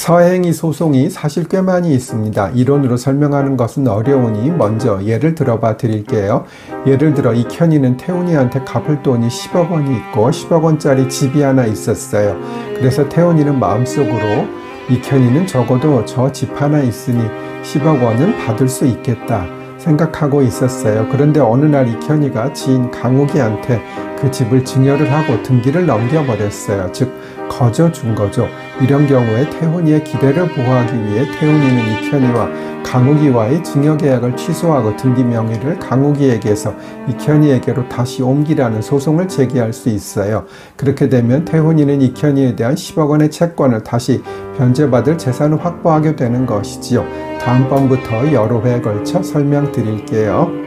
서행위 소송이 사실 꽤 많이 있습니다. 이론으로 설명하는 것은 어려우니 먼저 예를 들어봐 드릴게요. 예를 들어 이현이는 태훈이한테 갚을 돈이 10억 원이 있고 10억 원짜리 집이 하나 있었어요. 그래서 태훈이는 마음속으로 이현이는 적어도 저 집 하나 있으니 10억 원은 받을 수 있겠다 생각하고 있었어요. 그런데 어느 날 이현이가 지인 강욱이한테 그 집을 증여를 하고 등기를 넘겨버렸어요. 즉 거저 준 거죠. 이런 경우에 태훈이의 기대를 보호하기 위해 태훈이는 이현이와 강욱이와의 증여계약을 취소하고 등기 명의를 강욱이에게서 이현이에게로 다시 옮기라는 소송을 제기할 수 있어요. 그렇게 되면 태훈이는 이현이에 대한 10억 원의 채권을 다시 변제받을 재산을 확보하게 되는 것이지요. 다음번부터 여러 회에 걸쳐 설명드릴게요.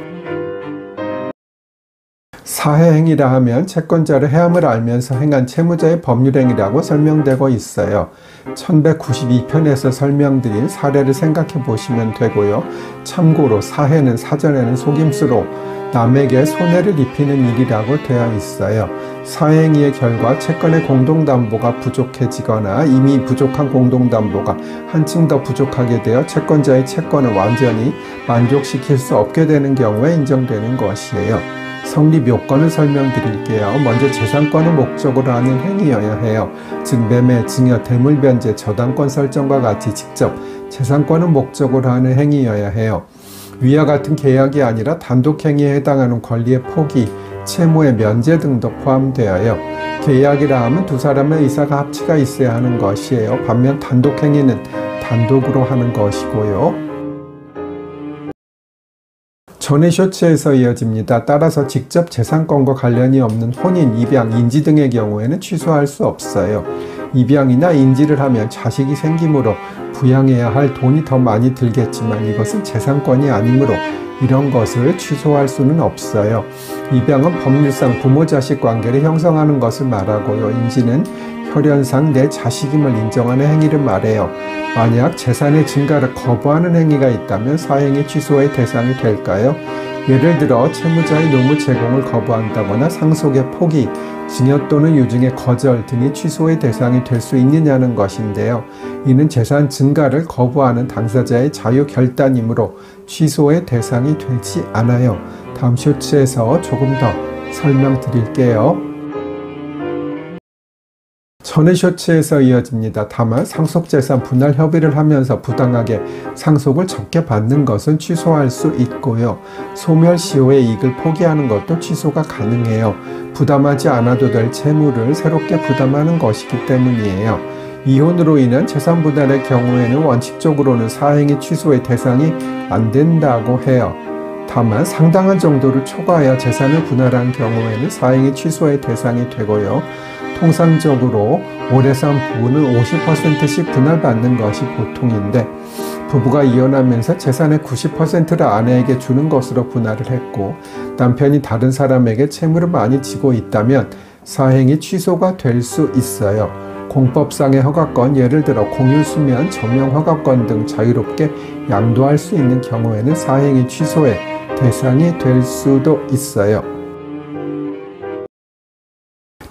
사해행위라 하면 채권자를 해함을 알면서 행한 채무자의 법률행위라고 설명되고 있어요. 1192편에서 설명드린 사례를 생각해 보시면 되고요. 참고로 사해는 사전에는 속임수로 남에게 손해를 입히는 일이라고 되어 있어요. 사행위의 결과 채권의 공동담보가 부족해지거나 이미 부족한 공동담보가 한층 더 부족하게 되어 채권자의 채권을 완전히 만족시킬 수 없게 되는 경우에 인정되는 것이에요. 성립 요건을 설명드릴게요. 먼저 재산권을 목적으로 하는 행위여야 해요. 즉 매매, 증여, 대물변제, 저당권 설정과 같이 직접 재산권을 목적으로 하는 행위여야 해요. 위와 같은 계약이 아니라 단독행위에 해당하는 권리의 포기, 채무의 면제 등도 포함되어요. 계약이라 하면 두 사람의 의사가 합치가 있어야 하는 것이에요. 반면 단독행위는 단독으로 하는 것이고요. 전의 쇼츠에서 이어집니다. 따라서 직접 재산권과 관련이 없는 혼인, 입양, 인지 등의 경우에는 취소할 수 없어요. 입양이나 인지를 하면 자식이 생기므로 부양해야 할 돈이 더 많이 들겠지만 이것은 재산권이 아니므로 이런 것을 취소할 수는 없어요. 입양은 법률상 부모-자식 관계를 형성하는 것을 말하고요. 인지는 혈연상 내 자식임을 인정하는 행위를 말해요. 만약 재산의 증가를 거부하는 행위가 있다면 사행위 취소의 대상이 될까요? 예를 들어 채무자의 노무 제공을 거부한다거나 상속의 포기, 증여 또는 유증의 거절 등이 취소의 대상이 될 수 있느냐는 것인데요. 이는 재산 증가를 거부하는 당사자의 자유 결단이므로 취소의 대상이 되지 않아요. 다음 쇼츠에서 조금 더 설명드릴게요. 전의 쇼츠에서 이어집니다. 다만 상속재산 분할 협의를 하면서 부당하게 상속을 적게 받는 것은 취소할 수 있고요. 소멸시효의 이익을 포기하는 것도 취소가 가능해요. 부담하지 않아도 될 채무를 새롭게 부담하는 것이기 때문이에요. 이혼으로 인한 재산 분할의 경우에는 원칙적으로는 사행위 취소의 대상이 안 된다고 해요. 다만 상당한 정도를 초과하여 재산을 분할한 경우에는 사행위 취소의 대상이 되고요. 통상적으로 오래 산 부부는 50%씩 분할받는 것이 보통인데 부부가 이혼하면서 재산의 90%를 아내에게 주는 것으로 분할을 했고 남편이 다른 사람에게 채무를 많이 지고 있다면 사행위 취소가 될 수 있어요. 공법상의 허가권, 예를 들어 공유수면, 점용 허가권 등 자유롭게 양도할 수 있는 경우에는 사행위 취소의 대상이 될 수도 있어요.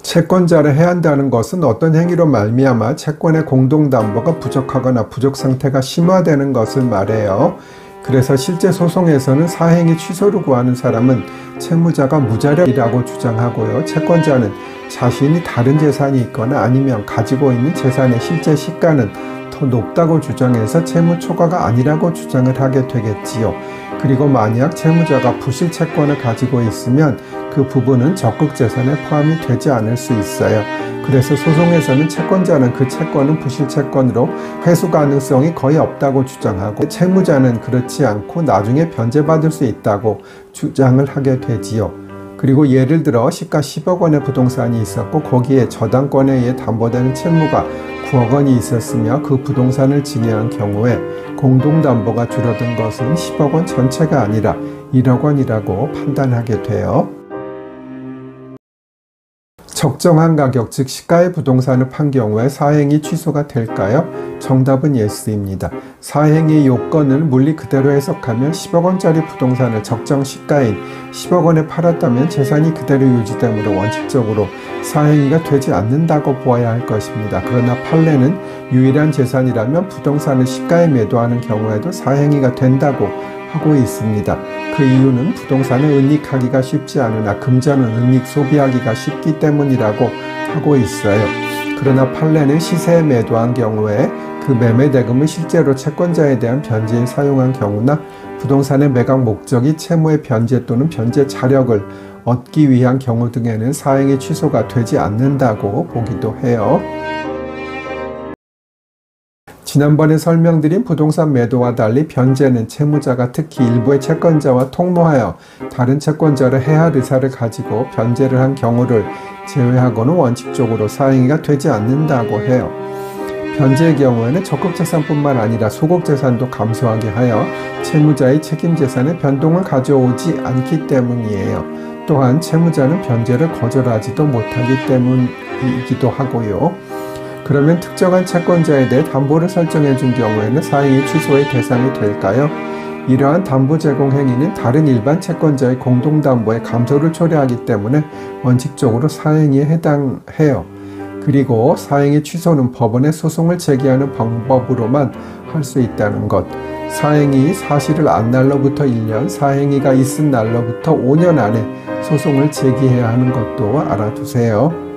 채권자를 해한다는 것은 어떤 행위로 말미암아 채권의 공동담보가 부족하거나 부족 상태가 심화되는 것을 말해요. 그래서 실제 소송에서는 사행위 취소를 구하는 사람은 채무자가 무자력이라고 주장하고요. 채권자는 자신이 다른 재산이 있거나 아니면 가지고 있는 재산의 실제 시가는 더 높다고 주장해서 채무 초과가 아니라고 주장을 하게 되겠지요. 그리고 만약 채무자가 부실 채권을 가지고 있으면 그 부분은 적극재산에 포함이 되지 않을 수 있어요. 그래서 소송에서는 채권자는 그 채권은 부실 채권으로 회수 가능성이 거의 없다고 주장하고 채무자는 그렇지 않고 나중에 변제받을 수 있다고 주장을 하게 되지요. 그리고 예를 들어 시가 10억 원의 부동산이 있었고 거기에 저당권에 의해 담보되는 채무가 9억 원이 있었으며 그 부동산을 증여한 경우에 공동담보가 줄어든 것은 10억 원 전체가 아니라 1억 원이라고 판단하게 돼요. 적정한 가격, 즉 시가의 부동산을 판 경우에 사행이 취소가 될까요? 정답은 예스입니다. 사행의 요건을 물리 그대로 해석하면 10억 원짜리 부동산을 적정 시가인 10억 원에 팔았다면 재산이 그대로 유지되므로 원칙적으로 사행위가 되지 않는다고 보아야 할 것입니다. 그러나 판례는 유일한 재산이라면 부동산을 시가에 매도하는 경우에도 사행위가 된다고 하고 있습니다. 그 이유는 부동산을 은닉하기가 쉽지 않으나 금전은 은닉 소비하기가 쉽기 때문이라고 하고 있어요. 그러나 판례는 시세에 매도한 경우에 그 매매 대금을 실제로 채권자에 대한 변제에 사용한 경우나 부동산의 매각 목적이 채무의 변제 또는 변제 자력을 얻기 위한 경우 등에는 사행의 취소가 되지 않는다고 보기도 해요. 지난번에 설명드린 부동산 매도와 달리 변제는 채무자가 특히 일부의 채권자와 통모하여 다른 채권자를 해할 의사를 가지고 변제를 한 경우를 제외하고는 원칙적으로 사행위가 되지 않는다고 해요. 변제의 경우에는 적극재산뿐만 아니라 소극재산도 감소하게 하여 채무자의 책임재산의 변동을 가져오지 않기 때문이에요. 또한 채무자는 변제를 거절하지도 못하기 때문이기도 하고요. 그러면 특정한 채권자에 대해 담보를 설정해 준 경우에는 사행위 취소의 대상이 될까요? 이러한 담보 제공 행위는 다른 일반 채권자의 공동담보에 감소를 초래하기 때문에 원칙적으로 사행위에 해당해요. 그리고 사행위 취소는 법원에 소송을 제기하는 방법으로만 할 수 있다는 것. 사행위 사실을 안 날로부터 1년, 사행위가 있은 날로부터 5년 안에 소송을 제기해야 하는 것도 알아두세요.